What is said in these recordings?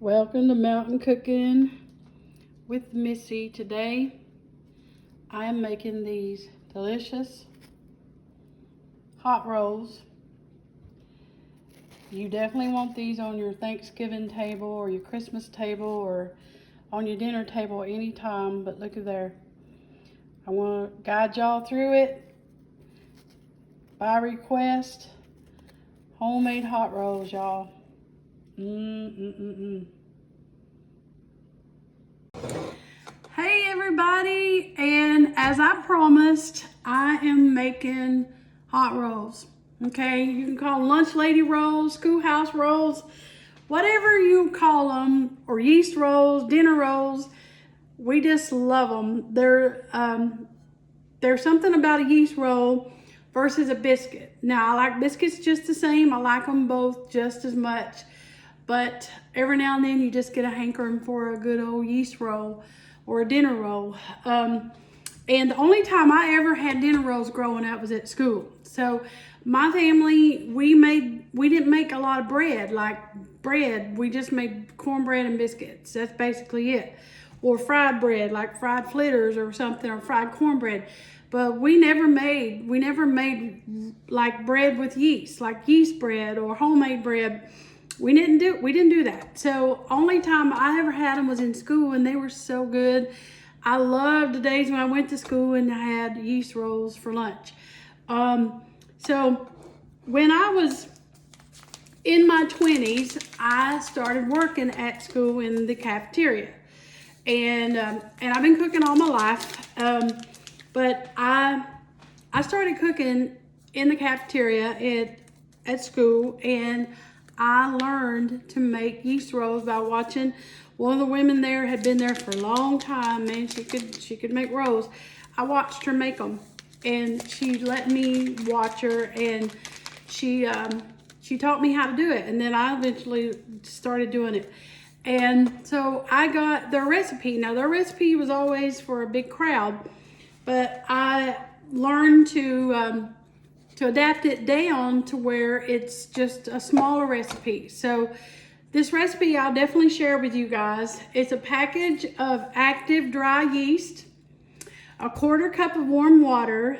Welcome to Mountain Cooking with Missy. Today I am making these delicious hot rolls. You definitely want these on your Thanksgiving table or your Christmas table or on your dinner table anytime, but look at there. I want to guide y'all through it by request. Homemade hot rolls, y'all. Hey everybody, and as I promised, I am making hot rolls. Okay, you can call them lunch lady rolls, schoolhouse rolls, whatever you call them, or yeast rolls, dinner rolls. We just love them. There's something about a yeast roll versus a biscuit. Now, I like biscuits just the same. I like them both just as much. But every now and then you just get a hankering for a good old yeast roll or a dinner roll. And the only time I ever had dinner rolls growing up was at school. So my family, we didn't make a lot of bread, we just made cornbread and biscuits. That's basically it. Or fried bread, like fried fritters or something, or fried cornbread. But we never made like bread with yeast, like yeast bread or homemade bread. We didn't do that. So only time I ever had them was in school, and they were so good. I loved the days when I went to school and I had yeast rolls for lunch. So when I was in my 20s, I started working at school in the cafeteria, and I've been cooking all my life. But I started cooking in the cafeteria at school, and I learned to make yeast rolls by watching one of the women there. Had been there for a long time, man. She could make rolls. I watched her make them, and she let me watch her, and she taught me how to do it, and then I eventually started doing it. And so I got their recipe. Now their recipe was always for a big crowd, but I learned to adapt it down to where it's just a smaller recipe. So this recipe I'll definitely share with you guys. It's a package of active dry yeast, a 1/4 cup of warm water,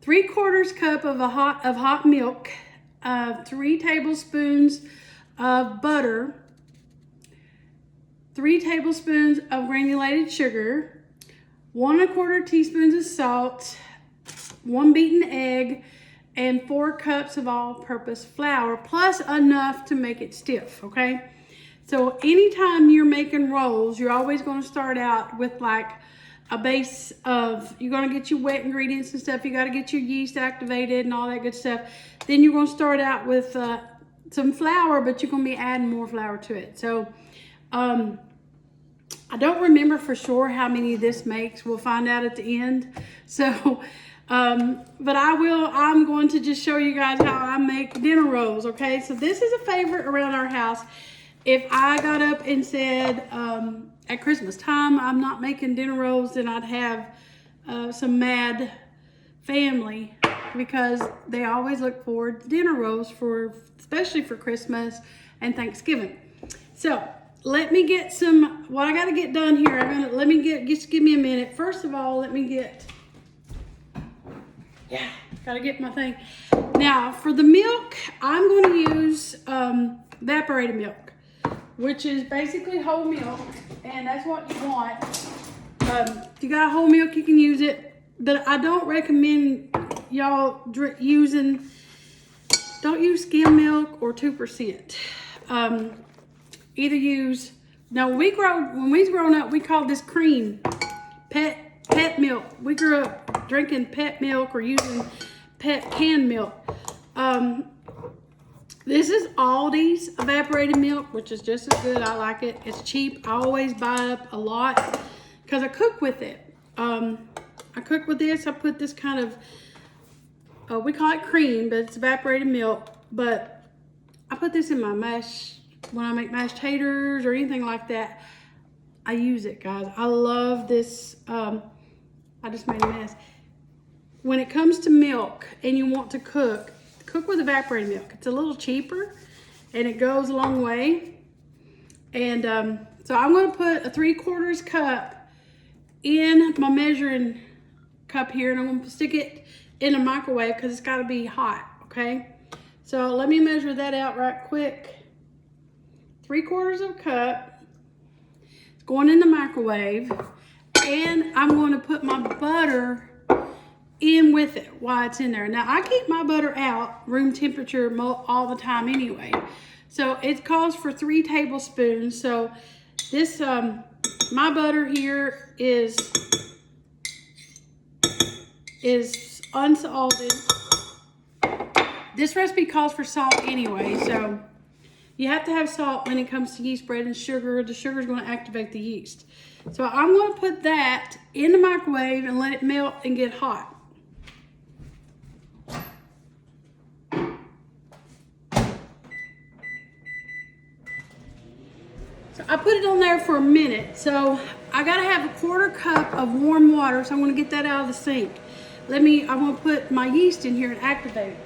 3/4 cup of hot milk, 3 tablespoons of butter, 3 tablespoons of granulated sugar, 1 1/4 teaspoons of salt, 1 beaten egg, and 4 cups of all-purpose flour, plus enough to make it stiff, okay? So anytime you're making rolls, you're always going to start out with like a base of, you're going to get your wet ingredients and stuff. You got to get your yeast activated and all that good stuff. Then you're going to start out with some flour, but you're going to be adding more flour to it. So I don't remember for sure how many this makes. We'll find out at the end. So but I'm going to just show you guys how I make dinner rolls, okay? So this is a favorite around our house. If I got up and said at Christmas time I'm not making dinner rolls, then I'd have some mad family, because they always look forward to dinner rolls, especially for Christmas and Thanksgiving. So let me get what I got to get done here. Just give me a minute. First of all, gotta get my thing. Now, for the milk, I'm going to use evaporated milk, which is basically whole milk, and that's what you want. If you got whole milk, you can use it, but I don't recommend y'all don't use skim milk or 2%. Either use, now when we was growing up, we called this cream, pet milk. We grew up drinking pet milk or using pet canned milk. This is Aldi's evaporated milk, which is just as good. I like it. It's cheap. I always buy up a lot because I cook with it. I cook with this. I put this kind of, we call it cream, but it's evaporated milk. But I put this in my mash, when I make mashed taters or anything like that. I use it, guys. I love this. I just made a mess. When it comes to milk and you want to cook with evaporated milk. It's a little cheaper and it goes a long way. And so I'm going to put a 3/4 cup in my measuring cup here, and I'm going to stick it in the microwave because it's got to be hot, okay? So let me measure that out right quick. 3/4 cup. It's going in the microwave, and I'm going to put my butter in with it while it's in there. Now I keep my butter out room temperature all the time anyway. So it calls for 3 tablespoons. So this, my butter here is unsalted. This recipe calls for salt anyway, so you have to have salt when it comes to yeast bread and sugar. The sugar is going to activate the yeast. So I'm going to put that in the microwave and let it melt and get hot. So I put it on there for a minute. So I gotta have a 1/4 cup of warm water. So I'm gonna get that out of the sink. I'm gonna put my yeast in here and activate it.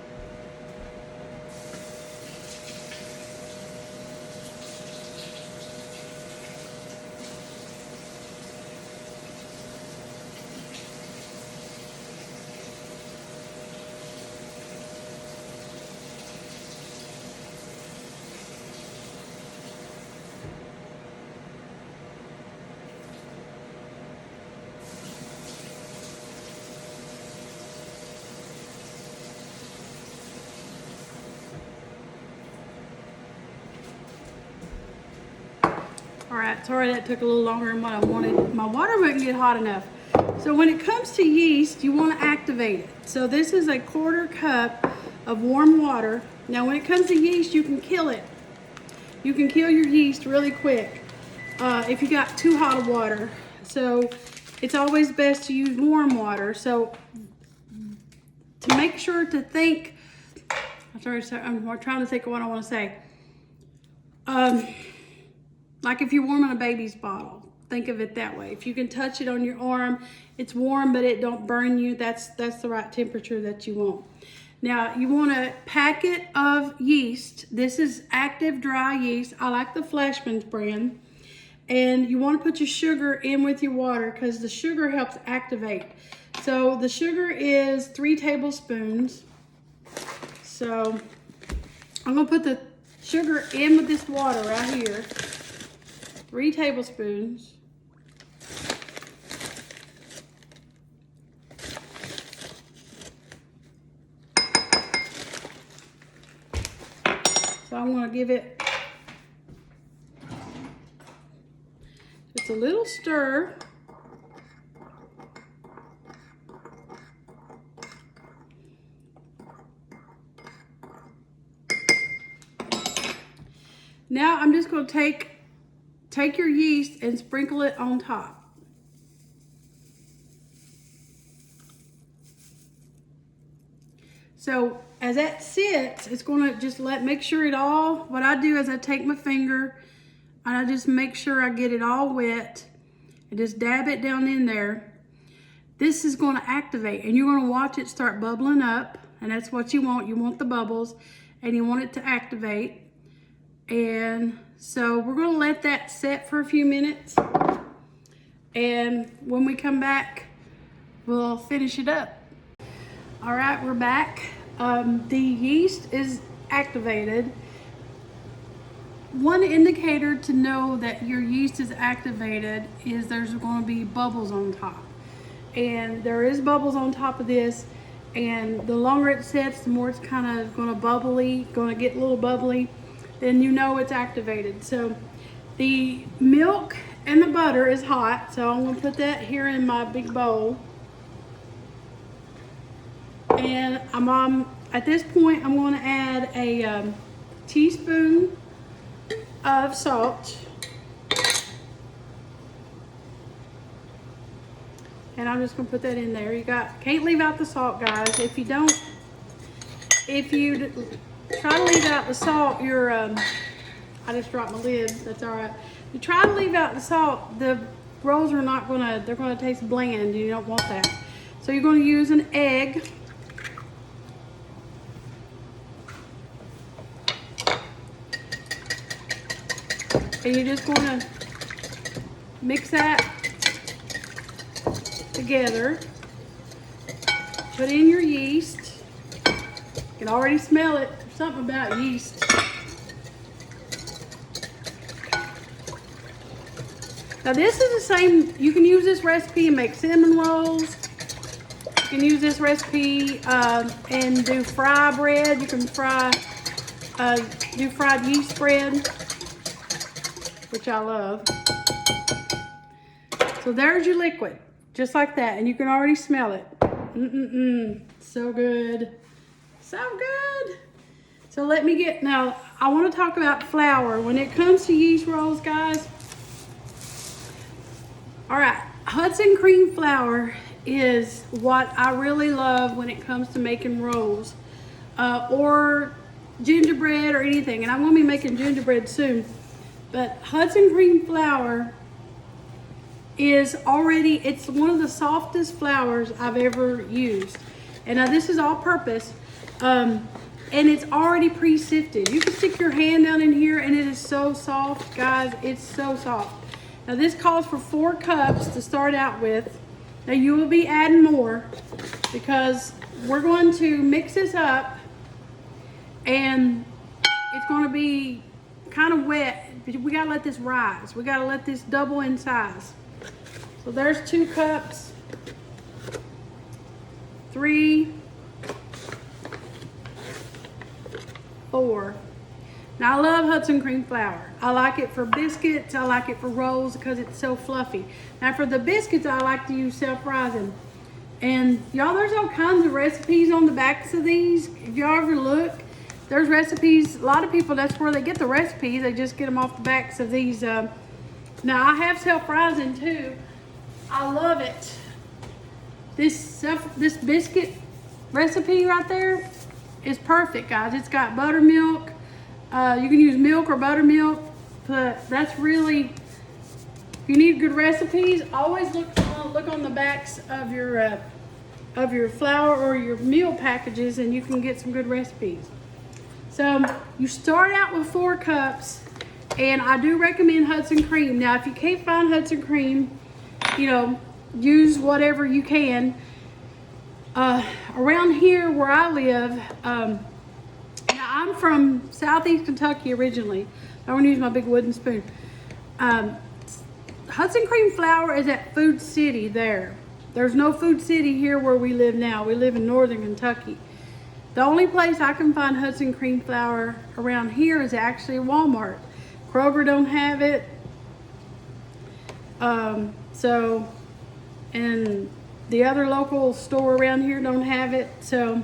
All right, sorry that took a little longer than what I wanted. My water wouldn't get hot enough. So when it comes to yeast, you want to activate it. So this is a 1/4 cup of warm water. Now when it comes to yeast, you can kill it. You can kill your yeast really quick if you got too hot of water. So it's always best to use warm water. So to make sure to think, I'm trying to think of what I want to say. Like if you're warming a baby's bottle, think of it that way. If you can touch it on your arm, it's warm, but it don't burn you. That's the right temperature that you want. Now you want a packet of yeast. This is active dry yeast. I like the Flashman's brand. And you want to put your sugar in with your water because the sugar helps activate. So the sugar is 3 tablespoons. So I'm going to put the sugar in with this water right here. 3 tablespoons. So I'm going to give it just a little stir. Now I'm just going to take your yeast and sprinkle it on top. So as that sits, it's going to just make sure what I do is I take my finger and I just make sure I get it all wet and just dab it down in there. This is going to activate and you're going to watch it start bubbling up, and that's what you want. You want the bubbles and you want it to activate. And so we're going to let that set for a few minutes, and when we come back we'll finish it up. All right, we're back. The yeast is activated. One indicator to know that your yeast is activated is there's going to be bubbles on top, and there is bubbles on top of this, and the longer it sets, the more it's kind of going to get a little bubbly. Then you know it's activated. So the milk and the butter is hot, so I'm going to put that here in my big bowl. And at this point I'm going to add a teaspoon of salt. And I'm just going to put that in there. Can't leave out the salt, guys. If you try to leave out the salt, I just dropped my lid, that's all right. You try to leave out the salt, the rolls are they're gonna taste bland. You don't want that. So you're gonna use an egg. And you just want to mix that together. Put in your yeast. You can already smell it. There's something about yeast. Now this is the same, you can use this recipe and make cinnamon rolls. You can use this recipe and do fry bread. You can do fried yeast bread, which I love. So there's your liquid, just like that. And you can already smell it. So good. So good. So let me get, now I want to talk about flour. When it comes to yeast rolls, guys, all right, Hudson cream flour is what I really love when it comes to making rolls or gingerbread or anything. And I'm going to be making gingerbread soon. But Hudson cream flour is already, it's one of the softest flours I've ever used. And now this is all purpose. And it's already pre-sifted. You can stick your hand down in here and it is so soft, guys. It's so soft. Now this calls for 4 cups to start out with. Now you will be adding more because we're going to mix this up and it's going to be kind of wet. We got to let this rise. We got to let this double in size. So there's 2 cups, 3, 4. Now I love Hudson cream flour. I like it for biscuits. I like it for rolls because it's so fluffy. Now for the biscuits, I like to use self-rising. And y'all, there's all kinds of recipes on the backs of these. If y'all ever look, there's recipes. A lot of people, that's where they get the recipes. They just get them off the backs of these. Now I have self-rising too. I love it. This biscuit recipe right there is perfect, guys. It's got buttermilk. You can use milk or buttermilk, but that's really, if you need good recipes, always look on the backs of your flour or your meal packages and you can get some good recipes. So you start out with 4 cups and I do recommend Hudson cream. Now if you can't find Hudson cream, you know, use whatever you can. Around here where I live, I'm from Southeast Kentucky originally. I want to use my big wooden spoon. Hudson cream flour is at Food City there. There's no Food City here where we live now. We live in Northern Kentucky. The only place I can find Hudson cream flour around here is actually Walmart. Kroger don't have it. And the other local store around here don't have it. So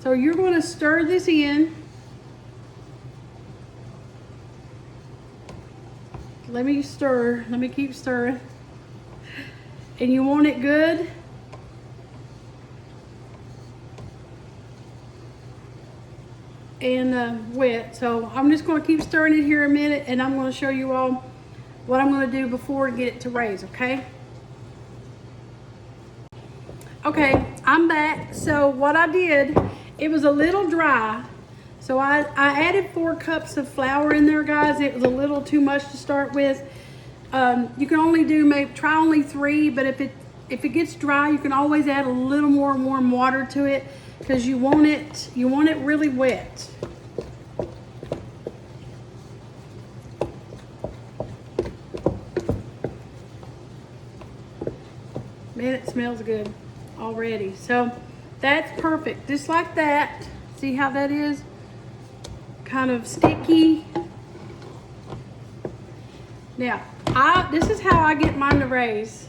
you're going to stir this in. Let me stir. Let me keep stirring. And you want it good. And wet. So I'm just going to keep stirring it here a minute and I'm going to show you all what I'm going to do before to get it to raise, okay? Okay, I'm back. So what I did, it was a little dry. So I added 4 cups of flour in there, guys. It was a little too much to start with. You can only do, try only 3, but if it gets dry, you can always add a little more warm water to it because you want it really wet. Man, it smells good already. So that's perfect, just like that. See how that is? Kind of sticky. Now, this is how I get mine to raise.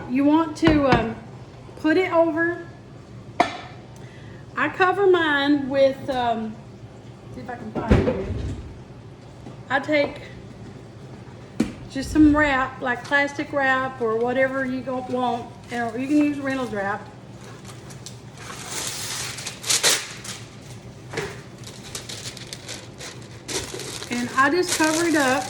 You want to put it over. I cover mine with, see if I can find it. I take just some wrap, like plastic wrap or whatever you don't want, or you can use Reynolds wrap. And I just cover it up.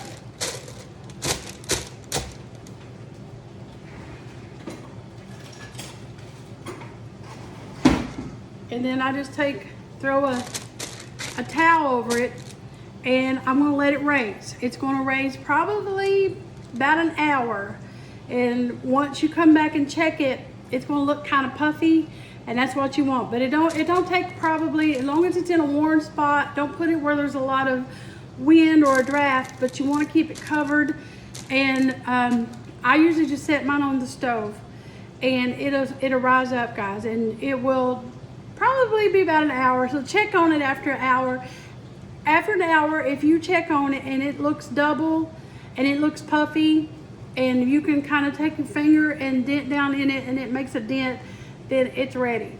And then I just throw a towel over it and I'm gonna let it raise. It's gonna raise probably about an hour. And once you come back and check it, it's gonna look kind of puffy, and that's what you want. But it don't take probably, as long as it's in a warm spot, don't put it where there's a lot of wind or a draft, but you wanna keep it covered. And I usually just set mine on the stove, and it'll rise up, guys, and it will probably be about an hour. So check on it after an hour. After an hour, if you check on it and it looks double and it looks puffy, and you can kind of take your finger and dent down in it and it makes a dent, then it's ready.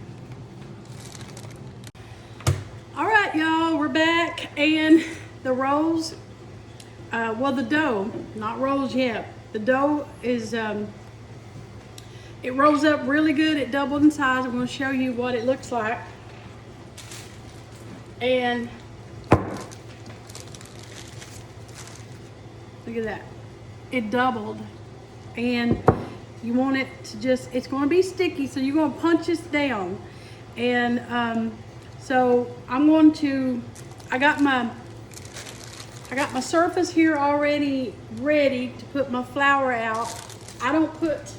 All right, y'all, we're back, and the rolls, well, the dough, not rolls yet. The dough is, it rolls up really good. It doubled in size. I'm going to show you what it looks like. And look at that. It doubled. And you want it to just, it's going to be sticky, so you're going to punch this down. And so I'm going to, I got my surface here already ready to put my flour out. I don't put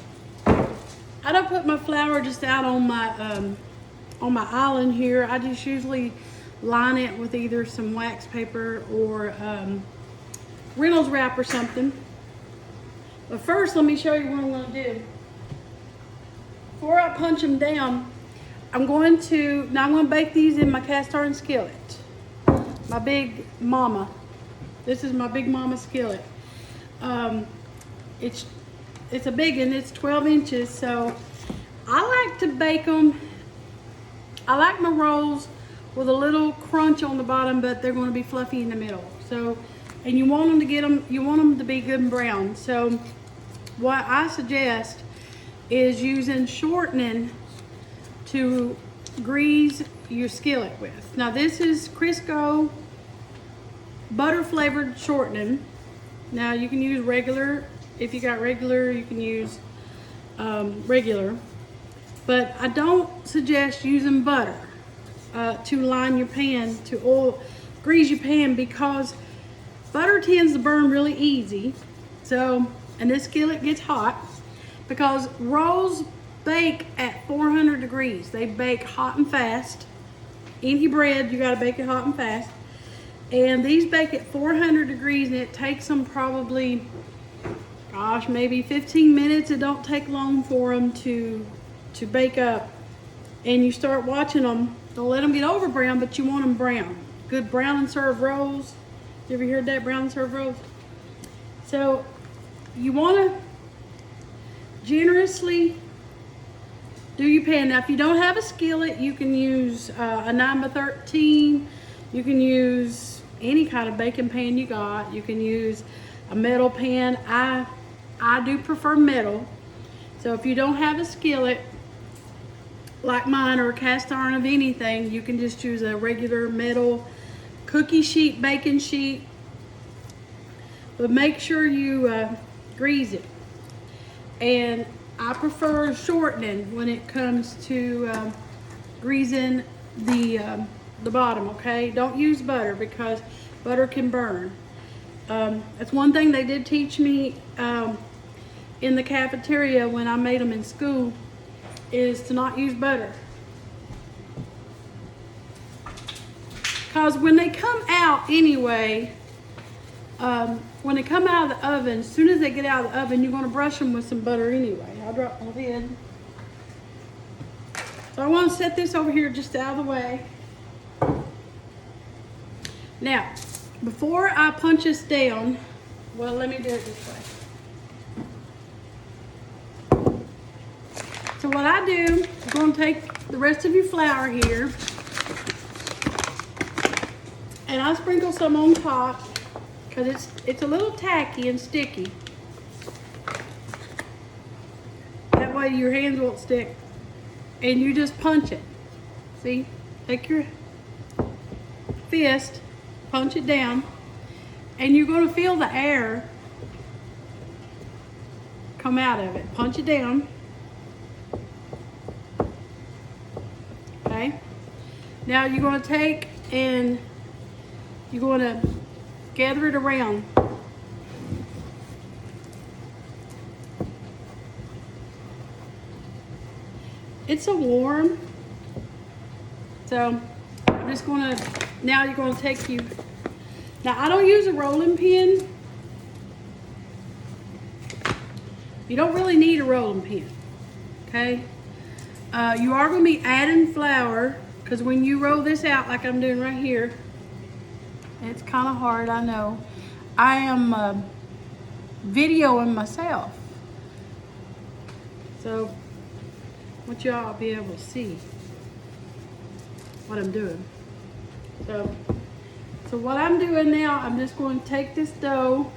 my flour just out on my island here. I just usually line it with either some wax paper or Reynolds wrap or something. But first, let me show you what I'm going to do. Before I punch them down, I'm going to bake these in my cast iron skillet. My Big Mama. This is my Big Mama skillet. It's a big one. It's 12 inches. So I like to bake them. I like my rolls with a little crunch on the bottom, but they're going to be fluffy in the middle. So, and you want them to be good and brown. So what I suggest is using shortening to grease your skillet with. Now this is Crisco butter flavored shortening. Now you can use regular. If you got regular, you can use regular. But I don't suggest using butter to line your pan, to grease your pan, because butter tends to burn really easy. So, and this skillet gets hot because rolls bake at 400 degrees. They bake hot and fast. Any bread, you gotta bake it hot and fast. And these bake at 400 degrees, and it takes them probably, gosh, maybe 15 minutes. It don't take long for them to bake up. And you start watching them. Don't let them get over brown, but you want them brown. Good brown and serve rolls. You ever heard that, brown and serve rolls? So you want to generously do your pan. Now, if you don't have a skillet, you can use a 9x13. You can use any kind of baking pan you got. You can use a metal pan. I do prefer metal. So if you don't have a skillet like mine, or a cast iron of anything, you can just use a regular metal cookie sheet, baking sheet. But make sure you grease it. And I prefer shortening when it comes to greasing the bottom, okay? Don't use butter, because butter can burn. That's one thing they did teach me in the cafeteria when I made them in school, is to not use butter. Because when they come out anyway, when they come out of the oven, as soon as they get out of the oven, you're going to brush them with some butter anyway. I'll drop my lid. So I want to set this over here just out of the way. Now, before I punch this down, well, let me do it this way. So what I do, I'm going to take the rest of your flour here, and I sprinkle some on top, because it's a little tacky and sticky. That way your hands won't stick. And you just punch it. See? Take your fist, punch it down, and you're going to feel the air come out of it. Punch it down. Okay? Now you're going to take and you're going to gather it around. It's so warm. So I'm just gonna, now you're gonna take you, now I don't use a rolling pin. You don't really need a rolling pin, okay? You are gonna be adding flour, because when you roll this out like I'm doing right here, it's kind of hard, I know. I am videoing myself. So I want y'all to be able to see what I'm doing. So what I'm doing now, I'm just going to take this dough,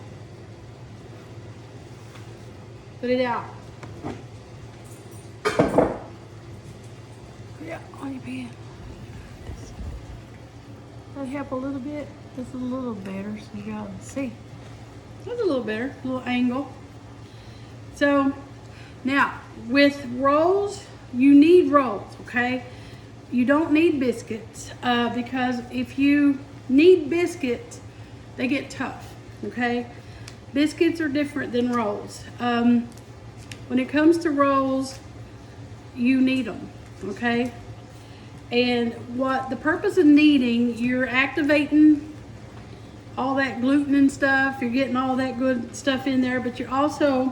put it out. Yeah, on your pan. That help a little bit. It's a little better, so you gotta see. That's a little better, a little angle. So now with rolls, you need rolls, okay? You don't need biscuits because if you need biscuits, they get tough, okay? Biscuits are different than rolls. When it comes to rolls, you need them, okay? And what the purpose of kneading, you're activating all that gluten and stuff, you're getting all that good stuff in there, but you're also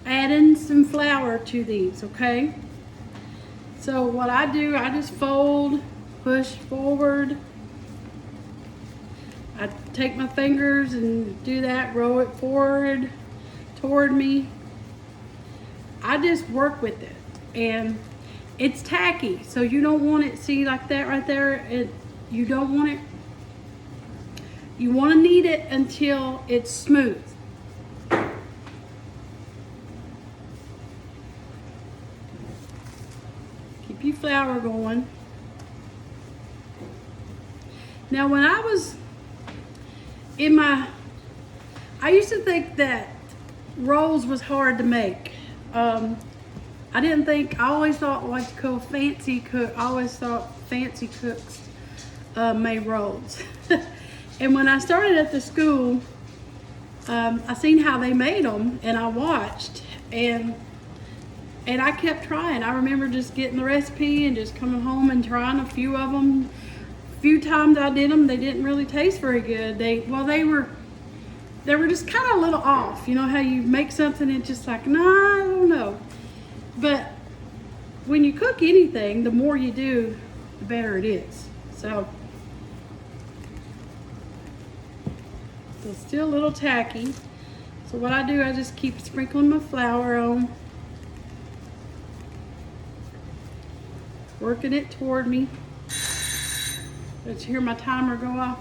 adding some flour to these, okay? So what I do, I just fold, push forward. I take my fingers and do that, roll it forward toward me. I just work with it, and it's tacky, so you don't want it, see like that right there, you don't want it, you want to knead it until it's smooth. Keep your flour going. Now when I was in I used to think that rolls was hard to make. I didn't think, I always thought like fancy cooks made rolls. And when I started at the school, I seen how they made them, and I watched, and I kept trying. I remember just getting the recipe and just coming home and trying a few of them. A few times I did them, they didn't really taste very good. They were just kind of a little off. You know how you make something and it's just like, nah, I don't know. But when you cook anything, the more you do, the better it is. So it's still a little tacky. So what I do, I just keep sprinkling my flour on, working it toward me. Let's hear my timer go off.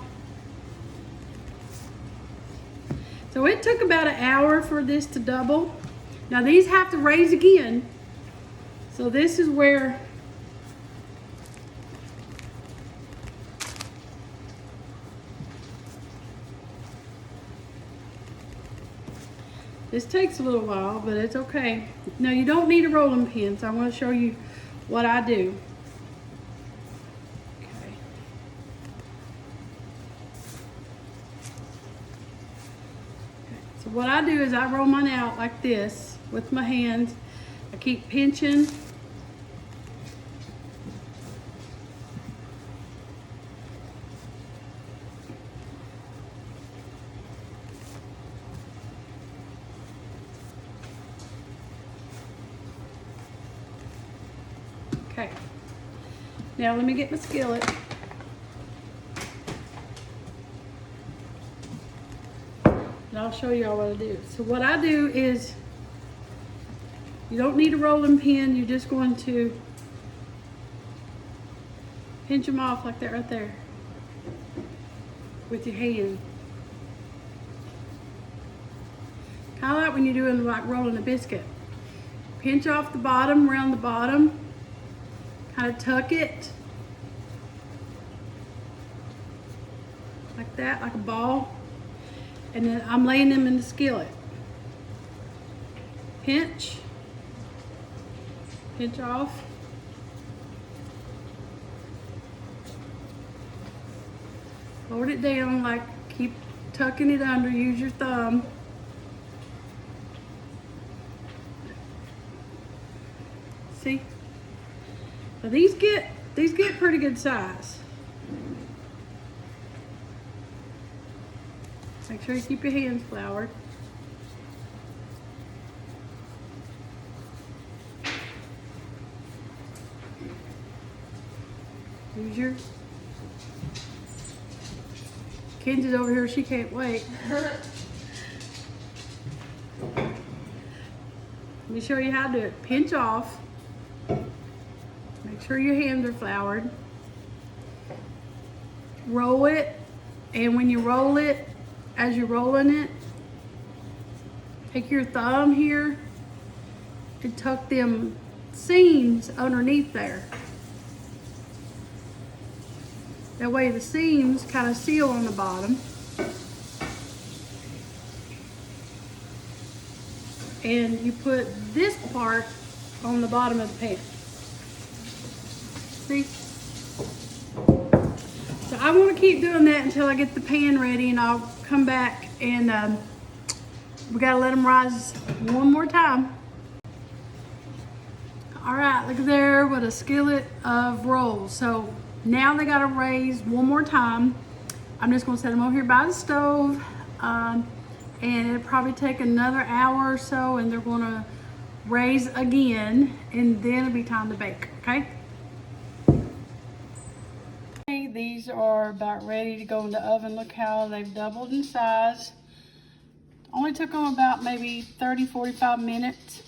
So it took about an hour for this to double. Now these have to raise again. So this is where this takes a little while, but it's okay. Now you don't need a rolling pin, so I want to show you what I do. Okay. So what I do is I roll mine out like this with my hands. I keep pinching. Okay. Now let me get my skillet. And I'll show y'all what I do. So what I do is, you don't need a rolling pin, you're just going to pinch them off like that right there with your hand. Kind of like when you're doing like rolling a biscuit. Pinch off the bottom, around the bottom, kind of tuck it like that, like a ball, and then I'm laying them in the skillet. Pinch off. Hold it down, like keep tucking it under. Use your thumb. See? So these get pretty good size. Make sure you keep your hands floured. Use your... Kenzie's over here, she can't wait. Let me show you how to do it. Pinch off. Make sure your hands are floured. Roll it, and when you roll it, as you're rolling it, take your thumb here and tuck them seams underneath there. That way the seams kind of seal on the bottom. And you put this part on the bottom of the pan. See? So I want to keep doing that until I get the pan ready, and I'll come back and we gotta let them rise one more time. All right, look there with a skillet of rolls. So now they gotta raise one more time. I'm just gonna set them over here by the stove, and it'll probably take another hour or so, and they're gonna raise again, and then it'll be time to bake, okay? Okay, these are about ready to go in the oven. Look how they've doubled in size. Only took them about maybe 30-45 minutes.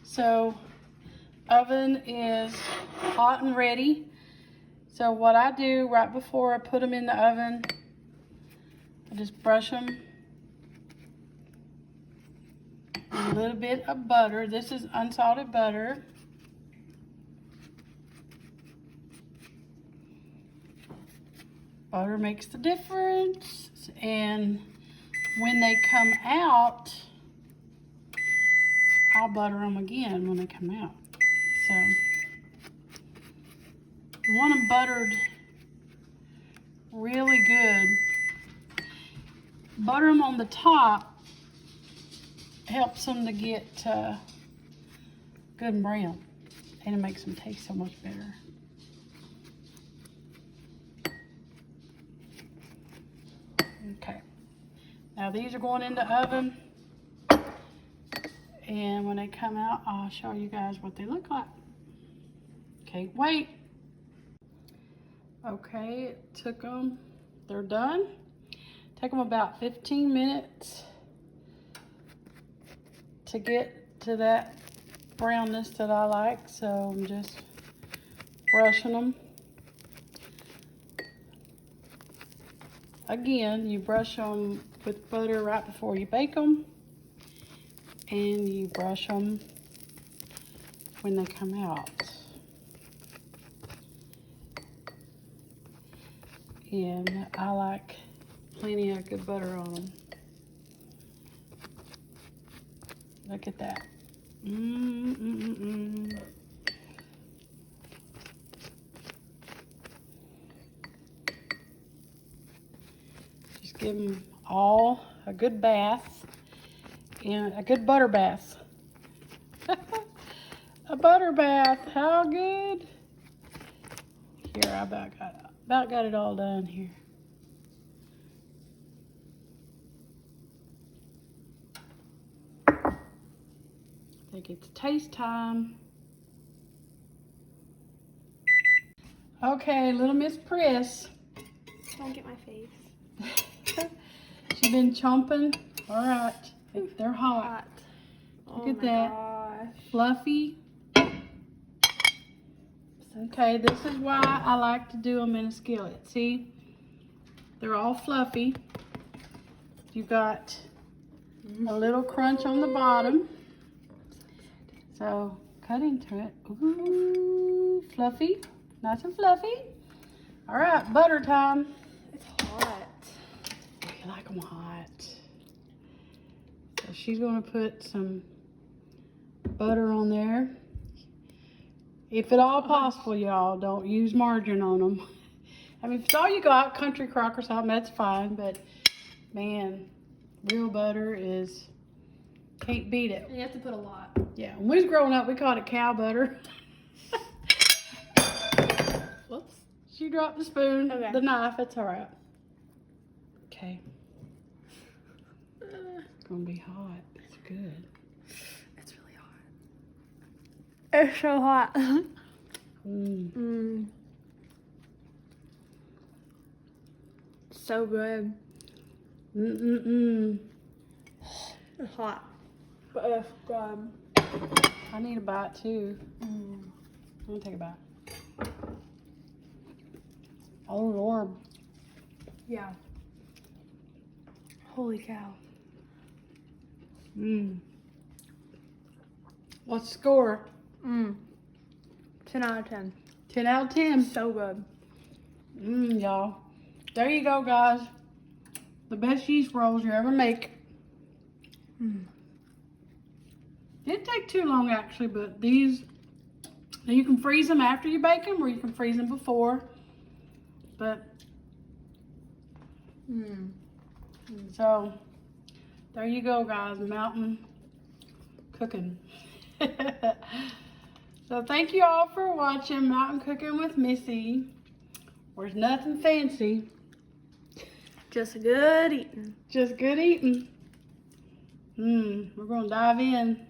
So oven is hot and ready. So what I do right before I put them in the oven, I just brush them with a little bit of butter. This is unsalted butter. Butter makes the difference. And when they come out, I'll butter them again when they come out. So you want them buttered really good. Butter them on the top helps them to get good and brown, and it makes them taste so much better. Okay, now these are going in the oven, and when they come out, I'll show you guys what they look like. Can't wait. Okay, it took them, they're done. Take them about 15 minutes to get to that brownness that I like, so I'm just brushing them. Again, you brush them with butter right before you bake them, and you brush them when they come out. And I like plenty of good butter on them. Look at that. Just give them all a good bath, and a good butter bath. A butter bath, how good. Here, I about got it all done here. I think it's taste time. Okay, little Miss Priss. Don't get my face. She's been chomping. All right, they're hot. Hot. Look at that. Gosh. Fluffy. Okay, this is why I like to do them in a skillet. See, they're all fluffy. You got a little crunch on the bottom. So cut into it. Ooh, fluffy, nice and fluffy. All right, butter time. It's hot. You like them hot. So she's gonna put some butter on there. If at all possible, y'all, don't use margarine on them. I mean, if it's all you got, country crock or something, that's fine, but Man, real butter is, can't beat it. You have to put a lot. Yeah, when we was growing up, we called it cow butter. Whoops. She dropped the spoon, Okay. the knife, it's all right. Okay. It's gonna be hot. It's good. It's really hot. It's so hot. Mm. So good. Mm-mm-mm. It's hot. But it's good. I need a bite too. I'm gonna take a bite. Oh Lord. Yeah. Holy cow. What's the score? 10 out of 10. 10 out of 10. So good. Y'all. There you go, guys. The best yeast rolls you ever make. Didn't take too long actually, but these, now you can freeze them after you bake them or you can freeze them before. But, so, there you go, guys. Mountain cooking. So thank you all for watching Mountain Cooking with Missy. There's nothing fancy. Just good eating. Just good eating. We're gonna dive in.